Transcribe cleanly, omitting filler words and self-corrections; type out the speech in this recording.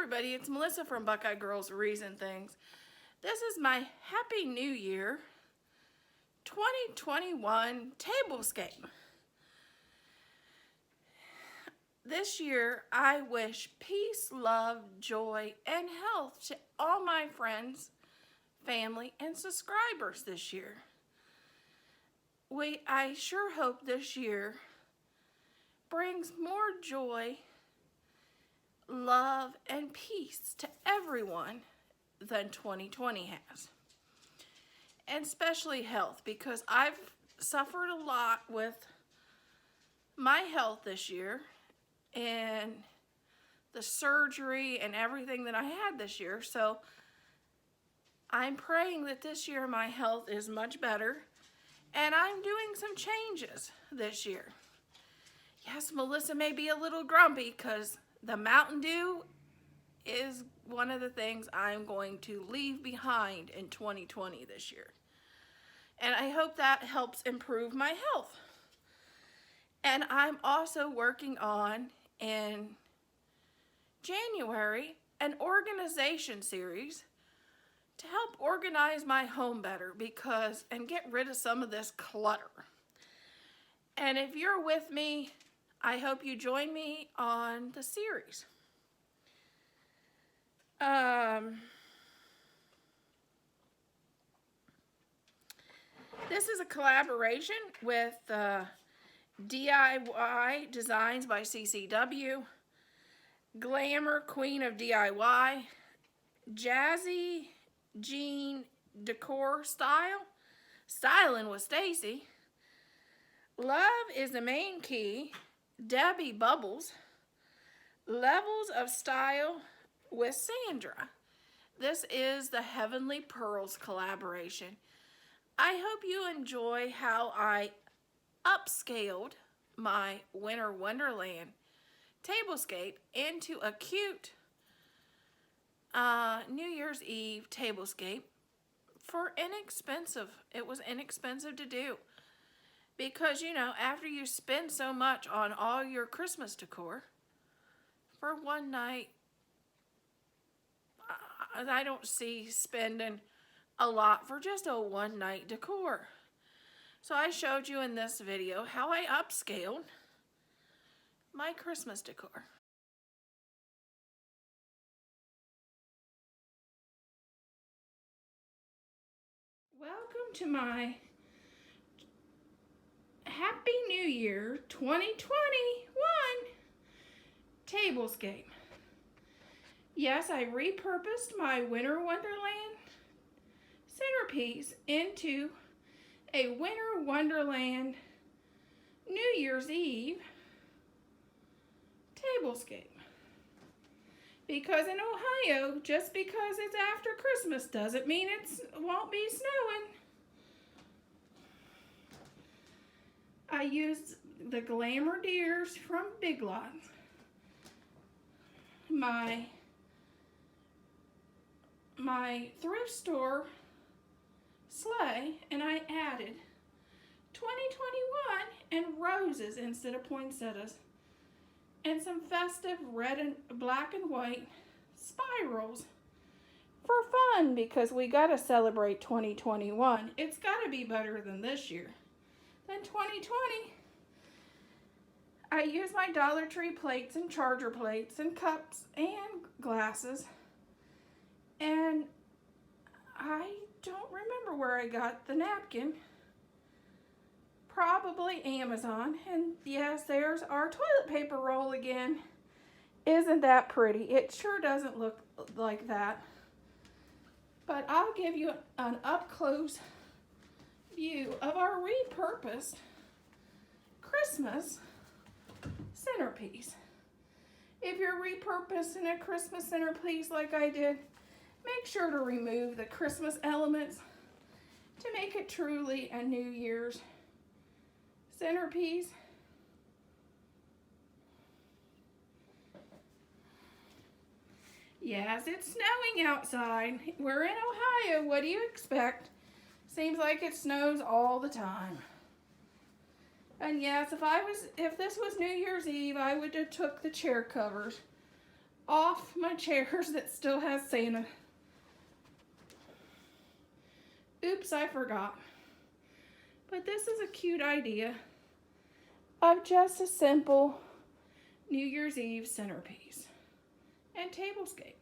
everybody, it's Melissa from Buckeye Girls Reason Things. This is my Happy New Year 2021 tablescape. This year, I wish peace, love, joy, and health to all my friends, family, and subscribers this year. I sure hope this year brings more joy, love, and peace to everyone than 2020 has. And especially health, because I've suffered a lot with my health this year and the surgery and everything that I had this year. So I'm praying that this year my health is much better, and I'm doing some changes this year. Yes, Melissa may be a little grumpy because the Mountain Dew is one of the things I'm going to leave behind in 2020 this year. And I hope that helps improve my health. And I'm also working on, in January, an organization series to help organize my home better and get rid of some of this clutter. And if you're with me, I hope you join me on the series. This is a collaboration with DIY Designs by CCW, Glamour Queen of DIY, Jazzy Jean Decor Styling with Stacy, Love is the Main Key, Debbie Bubbles, Levels of Style with Sandra. This is the Heavenly Pearls collaboration. I hope you enjoy how I upscaled my Winter Wonderland tablescape into a cute New Year's Eve tablescape for inexpensive. It was inexpensive to do. Because, you know, after you spend so much on all your Christmas decor, for one night, I don't see spending a lot for just a one-night decor. So I showed you in this video how I upscaled my Christmas decor. Welcome to my Happy New Year 2021 tablescape. Yes, I repurposed my Winter Wonderland centerpiece into a Winter Wonderland New Year's Eve tablescape. Because in Ohio, just because it's after Christmas doesn't mean it won't be snowing. I used the Glamour Deers from Big Lots, my thrift store sleigh, and I added 2021 and roses instead of poinsettias, and some festive red and black and white spirals for fun, because we got to celebrate 2021. It's got to be better than this year. Than 2020. I use my Dollar Tree plates and charger plates and cups and glasses, and I don't remember where I got the napkin. Probably Amazon. And yes, there's our toilet paper roll again. Isn't that pretty? It sure doesn't look like that, but I'll give you an up-close view of our repurposed Christmas centerpiece. If you're repurposing a Christmas centerpiece like I did, make sure to remove the Christmas elements to make it truly a New Year's centerpiece. Yes, it's snowing outside. We're in Ohio. What do you expect? Seems like it snows all the time. And yes, if this was New Year's Eve, I would have took the chair covers off my chairs that still has Santa. Oops, I forgot. But this is a cute idea of just a simple New Year's Eve centerpiece and tablescape.